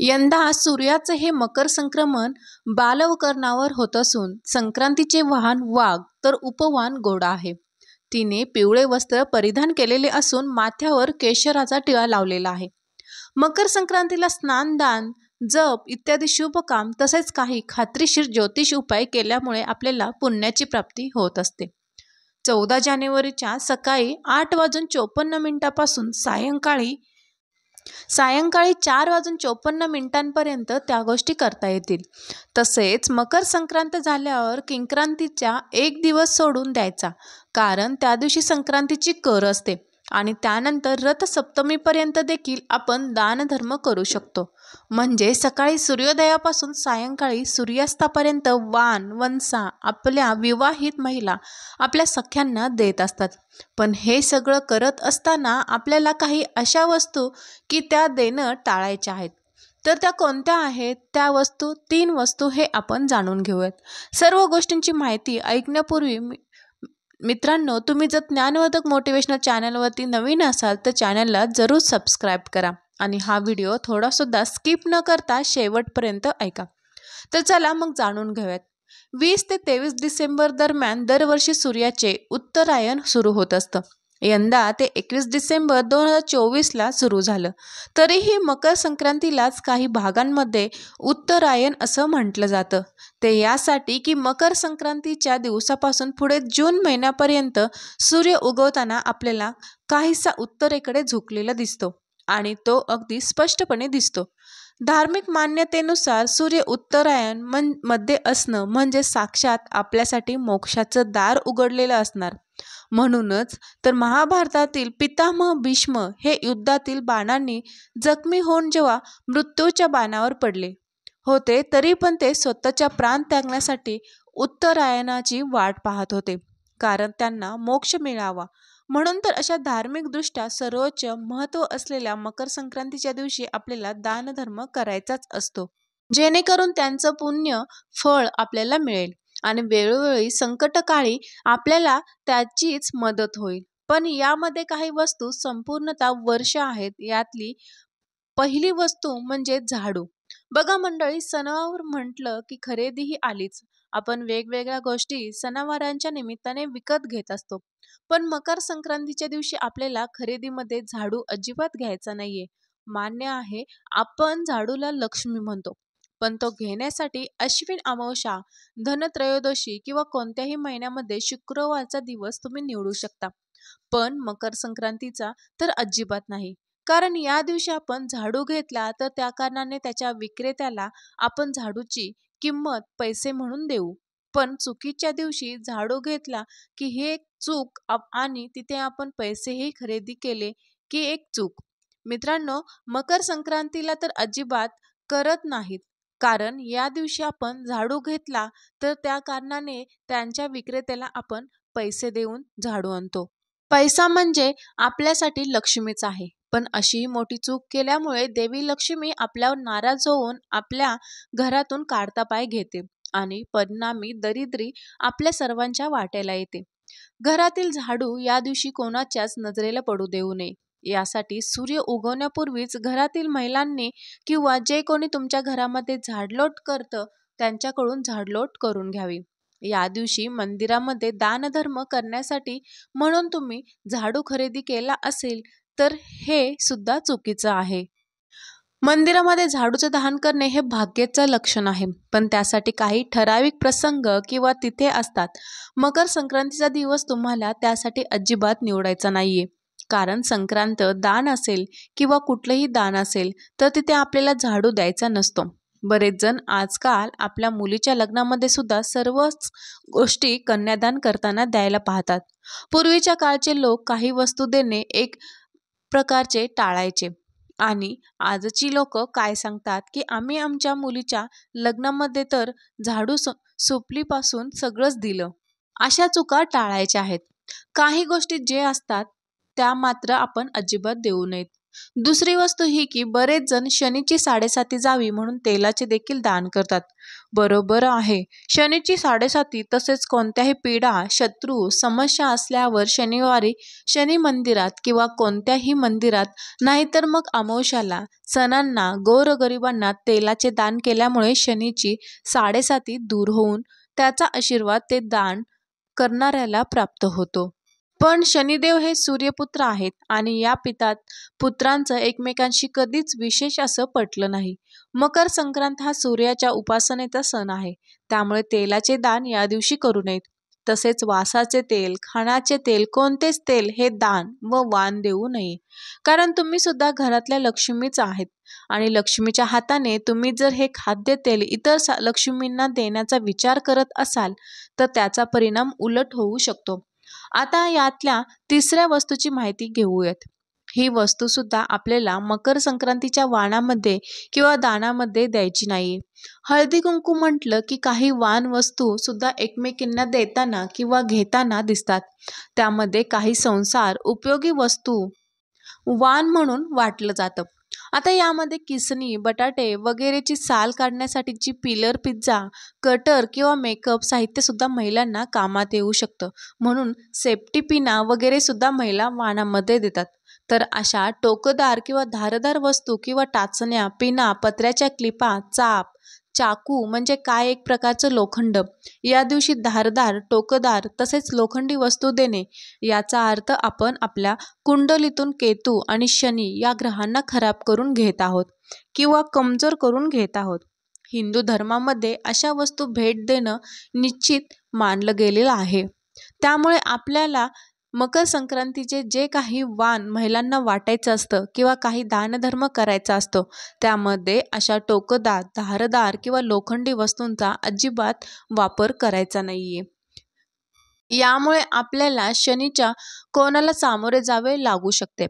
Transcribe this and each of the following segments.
यंदा सूर्याचे हे मकर संक्रमण बालवकर्णावर होत असून संक्रांतीचे वाहन वाघ तर उपवाहन घोडा आहे. तिने पिवळे वस्त्र परिधान केलेले असून माथ्यावर केशराचा टिळा लावलेला आहे. मकर संक्रांतीला स्नान, दान, जप इत्यादी शुभ काम तसेच काही खात्रीशीर ज्योतिष उपाय केल्यामुळे आपल्याला पुण्याची प्राप्ती होत असते. 14 जानेवारीच्या सकाळी 8:54 सायंकाळी 4:54 त्या गोष्टी करता येतील. तसेच मकर संक्रांत झाल्यावर किंक्रांतीचा एक दिवस सोडून द्यायचा, कारण त्या दिवशी संक्रांतीची कर असते आणि त्यानंतर रथसप्तमीपर्यंत देखील आपण दानधर्म करू शकतो. म्हणजे सकाळी सूर्योदयापासून सायंकाळी सूर्यास्तापर्यंत वाण वंसा आपल्या विवाहित महिला आपल्या सख्यांना देत असतात. पण हे सगळं करत असताना आपल्याला काही अशा वस्तू की त्या देणं टाळायच्या आहेत. तर त्या कोणत्या आहेत? त्या 3 वस्तू हे आपण जाणून घेऊयात. सर्व गोष्टींची माहिती ऐकण्यापूर्वी मित्रांनो, तुम्ही जर ज्ञानवर्धक मोटिवेशनल चॅनलवरती नवीन असाल तर चॅनलला जरूर सबस्क्राईब करा आणि हा व्हिडिओ थोडासुद्धा स्किप न करता शेवटपर्यंत ऐका. तर चला मग जाणून घेऊयात. 20 ते 23 डिसेंबर दरम्यान दरवर्षी सूर्याचे उत्तरायण सुरू होत असतं. यंदा ते 21 डिसेंबर 2024ला सुरू झालं. तरीही मकर संक्रांतीलाच काही भागांमध्ये उत्तरायण असं म्हटलं जातं. ते यासाठी की मकर संक्रांतीच्या दिवसापासून पुढे जून महिन्यापर्यंत सूर्य उगवताना आपल्याला काहीसा उत्तरेकडे झुकलेला दिसतो आणि तो अगदी स्पष्टपणे दिसतो. धार्मिक मान्यतेनुसार सूर्य उत्तरायण मध्ये असणं म्हणजे साक्षात आपल्यासाठी मोक्षाचं दार उघडलेलं असणार. म्हणूनच तर महाभारतातील पितामह भीष्म हे युद्धातील बाणांनी जखमी होऊन जेव्हा मृत्यूच्या बाणावर पडले होते, तरी पण ते स्वतःच्या प्राण त्यागण्यासाठी उत्तरायणाची वाट पाहत होते, कारण त्यांना मोक्ष मिळावा. म्हणून तर अशा धार्मिकदृष्ट्या सर्वोच्च महत्त्व असलेल्या मकर संक्रांतीच्या दिवशी आपल्याला दानधर्म करायचाच असतो, जेणेकरून त्यांचं पुण्य फळ आपल्याला मिळेल आणि वेळोवेळी संकटकाळी आपल्याला त्याचीच मदत होईल. पण यामध्ये काही वस्तू संपूर्णतः वर्ष आहेत. यातली पहिली वस्तू म्हणजे झाडू. बघा मंडळी, सणावर म्हटलं की खरेदी ही आलीच. आपण वेगवेगळ्या गोष्टी सणावारांच्या निमित्ताने विकत घेत असतो. पण मकर संक्रांतीच्या दिवशी आपल्याला खरेदीमध्ये झाडू अजिबात घ्यायचा नाहीये. मान्य आहे, आपण झाडूला लक्ष्मी म्हणतो, पण तो घेण्यासाठी अश्विन अमावस्या, धनत्रयोदशी किंवा कोणत्याही महिन्यामध्ये शुक्रवारचा दिवस तुम्ही निवडू शकता. पण मकर संक्रांतीचा तर अजिबात नाही, कारण या दिवशी आपण झाडू घेतला तर त्या कारणाने त्याच्या विक्रेत्याला आपण झाडूची किंमत पैसे म्हणून देऊ. पण चुकीच्या दिवशी झाडू घेतला की हे एक चूक आणि तिथे आपण पैसेही खरेदी केले की एक चूक. मित्रांनो, मकर संक्रांतीला तर अजिबात करत नाहीत, कारण या दिवशी आपण झाडू घेतला तर त्या कारणाने त्यांच्या विक्रेत्याला आपण पैसे देऊन झाडू आणतो. पैसा म्हणजे आपल्यासाठी लक्ष्मीच आहे. पण अशी मोठी चूक केल्यामुळे देवी लक्ष्मी आपल्यावर नाराज होऊन आपल्या घरातून काढता पाय घेते आणि परिणामी दरिद्री आपल्या सर्वांच्या वाट्याला येते. घरातील झाडू या दिवशी कोणाच्याच नजरेला पडू देऊ नये, यासाठी सूर्य उगवण्यापूर्वीच घरातील महिलांनी किंवा जे कोणी तुमच्या घरामध्ये झाडलोट करतं त्यांच्याकडून झाडलोट करून घ्यावी. या दिवशी मंदिरामध्ये दानधर्म करण्यासाठी म्हणून तुम्ही झाडू खरेदी केला असेल तर हे सुद्धा चुकीचं आहे. मंदिरामध्ये झाडूचं दान करणे हे भाग्याचं लक्षण आहे, पण त्यासाठी काही ठराविक प्रसंग किंवा तिथे असतात. मकर संक्रांतीचा दिवस तुम्हाला त्यासाठी अजिबात निवडायचा नाहीये, कारण संक्रांत दान असेल किंवा कुठलंही दान असेल तर तिथे आपल्याला झाडू द्यायचा नसतो. बरेच जण आजकाल आपल्या मुलीच्या लग्नामध्ये सुद्धा सर्वच गोष्टी कन्यादान करताना द्यायला पाहतात. पूर्वीच्या काळचे लोक काही वस्तू देणे एक प्रकारचे टाळायचे आणि आजची लोक काय सांगतात की आम्ही आमच्या मुलीच्या लग्नामध्ये तर झाडू सुपलीपासून सगळंच दिलं. अशा चुका टाळायच्या आहेत. काही गोष्टी जे असतात त्या मात्र आपण अजिबात देऊ नयेत. दुसरी वस्तू ही की बरेच जण शनीची साडेसाती जावी म्हणून तेलाचे देखील दान करतात. बरोबर आहे. शनीची साडेसाती तसेच कोणत्याही पीडा, शत्रू, समस्या असल्यावर शनिवारी शनी मंदिरात किंवा कोणत्याही मंदिरात नाहीतर मग अमावास्येला, सणांना, गोरगरिबांना तेलाचे दान केल्यामुळे शनीची साडेसाती दूर होऊन त्याचा आशीर्वाद ते दान करणाऱ्याला प्राप्त होतो. पण शनिदेव हे सूर्यपुत्र आहेत आणि या पितात पुत्रांचं एकमेकांशी कधीच विशेष असं पटलं नाही. मकर संक्रांत हा सूर्याच्या उपासनेचा सण आहे. त्यामुळे तेलाचे दान या दिवशी करू नयेत. तसेच वासाचे तेल, खाण्याचे तेल, कोणतेच तेल हे दान व वाण देऊ नये. कारण तुम्ही सुद्धा घरातल्या लक्ष्मीच आहेत आणि लक्ष्मीच्या हाताने तुम्ही जर हे खाद्यतेल इतर लक्ष्मींना देण्याचा विचार करत असाल तर त्याचा परिणाम उलट होऊ शकतो. आता यातल्या तिसऱ्या वस्तूची माहिती घेऊयात. ही वस्तू सुद्धा आपल्याला मकर संक्रांतीच्या वाणामध्ये किंवा दानामध्ये द्यायची नाहीये. हळदी कुंकू म्हटलं की काही वाण वस्तू सुद्धा एकमेकींना देताना किंवा घेताना दिसतात. त्यामध्ये काही संसार उपयोगी वस्तू वाण म्हणून वाटलं जातं. आता यामध्ये किसणी, बटाटे वगैरेची साल काढण्यासाठीची पिलर, पिझ्झा कटर किंवा मेकअप साहित्य सुद्धा महिलांना कामात येऊ शकतं. म्हणून सेफ्टी पिना वगैरे सुद्धा महिला वाणामध्ये देतात. तर अशा टोकदार किंवा धारदार वस्तू किंवा टाचण्या, पिना, पत्र्याच्या क्लिपा, चाप, चाकू म्हणजे काय एक प्रकारचं लोखंड या दिवशी धारदार, टोकदार तसेच लोखंडी वस्तू देणे याचा अर्थ आपण आपल्या कुंडलीतून केतू आणि शनी या ग्रहांना खराब करून घेत आहोत किंवा कमजोर करून घेत आहोत. हिंदू धर्मामध्ये अशा वस्तू भेट देणं निश्चित मानलं गेलेलं आहे. त्यामुळे आपल्याला मकर संक्रांतीचे जे काही वाण महिलांना वाटायचं असतं किंवा काही दानधर्म करायचा असतो त्यामध्ये अशा टोकदार, धारदार किंवा लोखंडी वस्तूंचा अजिबात वापर करायचा नाहीये. यामुळे आपल्याला शनीच्या कोणाला सामोरे जावे लागू शकते.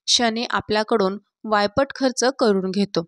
शनी आपल्याकडून वायपट खर्च करून घेतो.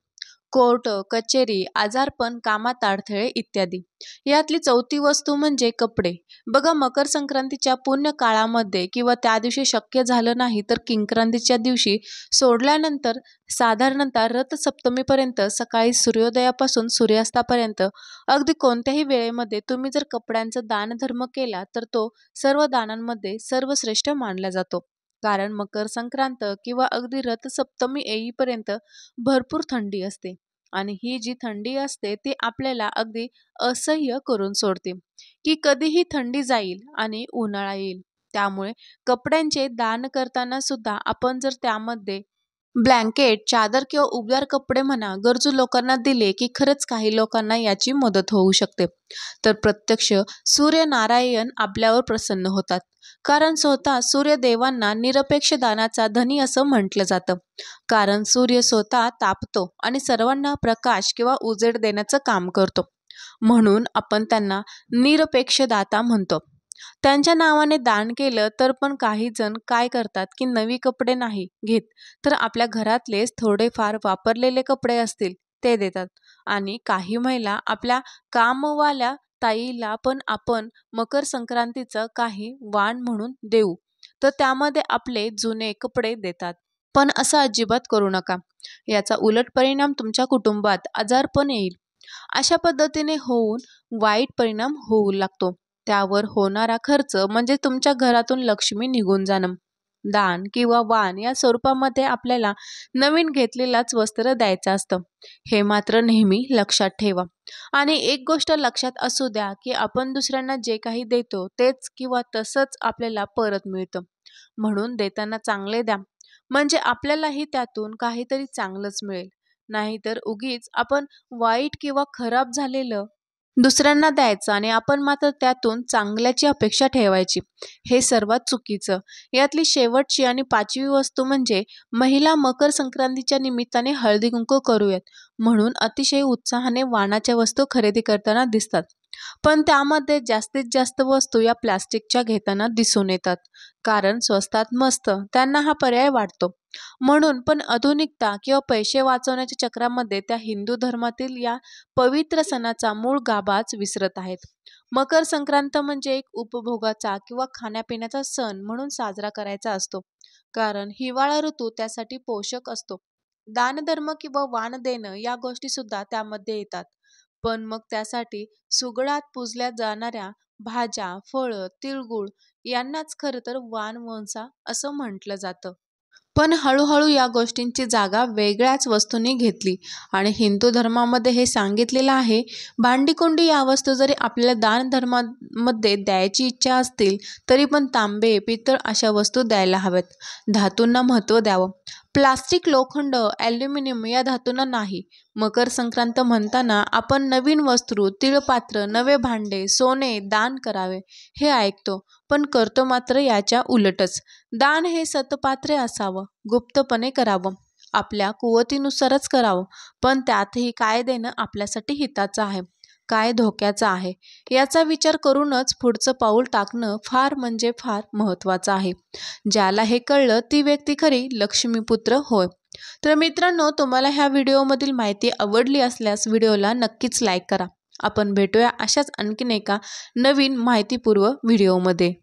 कोर्ट, कचेरी, आजारपण, कामात अडथळे इत्यादी. यातली चौथी वस्तू म्हणजे कपडे. बघा, मकर संक्रांतीच्या पुण्य काळामध्ये किंवा त्या दिवशी शक्य झालं नाही तर किंक्रांतीच्या दिवशी सोडल्यानंतर साधारणतः रथसप्तमीपर्यंत सकाळी सूर्योदयापासून सूर्यास्तापर्यंत अगदी कोणत्याही वेळेमध्ये तुम्ही जर कपड्यांचा दानधर्म केला तर तो सर्व दानांमध्ये सर्वश्रेष्ठ मानला जातो. कारण मकर संक्रांत किंवा अगदी रथसप्तमी येईपर्यंत भरपूर थंडी असते आणि ही जी थंडी असते ती आपल्याला अगदी असह्य करून सोडते की कधीही थंडी जाईल आणि उन्हाळा येईल. त्यामुळे कपड्यांचे दान करताना सुद्धा आपण जर त्यामध्ये ब्लँकेट, चादर किंवा उबदार कपडे म्हणा गरजू लोकांना दिले की खरंच काही लोकांना याची मदत होऊ शकते. तर प्रत्यक्ष सूर्यनारायण आपल्यावर प्रसन्न होतात. कारण स्वतः सूर्यदेवांना निरपेक्ष दानाचा धनी असं म्हटलं जातं. कारण सूर्य स्वतः तापतो आणि सर्वांना प्रकाश किंवा उजेड देण्याचं काम करतो. म्हणून आपण त्यांना निरपेक्ष दाता म्हणतो. त्यांच्या नावाने दान केलं तर पण काही जण काय करतात की नवी कपडे नाही घेत तर आपल्या घरातलेच थोडेफार वापरलेले कपडे असतील ते देतात. आणि काही महिला आपल्या कामवाल्या ताईला पण आपण मकर संक्रांतीचं काही वाण म्हणून देऊ तर त्यामध्ये आपले जुने कपडे देतात. पण असं अजिबात करू नका. याचा उलट परिणाम तुमच्या कुटुंबात आजारपण येईल. अशा पद्धतीने होऊन वाईट परिणाम होऊ लागतो. त्यावर होणारा खर्च म्हणजे तुमच्या घरातून लक्ष्मी निघून जाणं. दान किंवा वाण या स्वरूपामध्ये आपल्याला नवीन घेतलेलाच वस्त्र द्यायचं असतं. हे मात्र नेहमी लक्षात ठेवा. आणि एक गोष्ट लक्षात असू द्या की आपण दुसऱ्यांना जे काही देतो तेच किंवा तसंच आपल्याला परत मिळतं. म्हणून देताना चांगले द्या म्हणजे आपल्यालाही त्यातून काहीतरी चांगलंच मिळेल. नाहीतर उगीच आपण वाईट किंवा खराब झालेलं दुसऱ्यांना द्यायचं आणि आपण मात्र त्यातून चांगल्याची अपेक्षा ठेवायची. हे सर्वात चुकीचं. यातली शेवटची आणि पाचवी वस्तू म्हणजे महिला मकर संक्रांतीच्या निमित्ताने हळदी कुंकू करूयात म्हणून अतिशय उत्साहाने वाणाच्या वस्तू खरेदी करताना दिसतात. पण त्यामध्ये जास्तीत जास्त वस्तू या प्लास्टिकच्या घेताना दिसून येतात, कारण स्वस्तात मस्त त्यांना हा पर्याय वाटतो. म्हणून पण आधुनिकता किंवा पैसे वाचवण्याच्या चक्रामध्ये त्या हिंदू धर्मातील या पवित्र सणाचा मूळ गाभाच विसरत आहेत. मकर संक्रांत म्हणजे एक उपभोगाचा किंवा खाण्यापिण्याचा सण म्हणून साजरा करायचा असतो, कारण हिवाळा ऋतू त्यासाठी पोषक असतो. दानधर्म किंवा वाण देणं या गोष्टी सुद्धा त्यामध्ये येतात. पण मग त्यासाठी सुगडात पूजल्या जाणाऱ्या भाज्या, फळं, तिळगुळ यांनाच खरं तर वाण-वंसा असं म्हटलं जातं. पण हळूहळू या गोष्टींची जागा वेगळ्याच वस्तूंनी घेतली आणि हिंदू धर्मामध्ये हे सांगितलेलं आहे, भांडी-कुंडी या वस्तू जरी आपल्याला दानधर्मामध्ये द्यायची इच्छा असतील, तरी पण तांबे, पितळ अशा वस्तू द्यायला हव्यात. धातूंना महत्त्व द्यावं. प्लास्टिक, लोखंड, ॲल्युमिनियम या धातूंना नाही. मकर संक्रांत म्हणताना आपण नवीन वस्त्र, तिळपात्र, नवे भांडे, सोने दान करावे हे ऐकतो, पण करतो मात्र याच्या उलटच. दान हे सत्पात्रे असावं, गुप्तपणे करावं, आपल्या कुवतीनुसारच करावं, पण त्यातही काय देणं आपल्यासाठी हिताचं आहे, काय धोक्याचं आहे याचा विचार करूनच पुढचं पाऊल टाकणं फार म्हणजे फार महत्त्वाचं आहे. ज्याला हे कळलं ती व्यक्ती खरी लक्ष्मीपुत्र होय. तर मित्रांनो, तुम्हाला ह्या व्हिडिओमधील माहिती आवडली असल्यास व्हिडिओला नक्कीच लाईक करा. आपण भेटूया अशाच आणखीन एका नवीन माहितीपूर्व व्हिडिओमध्ये.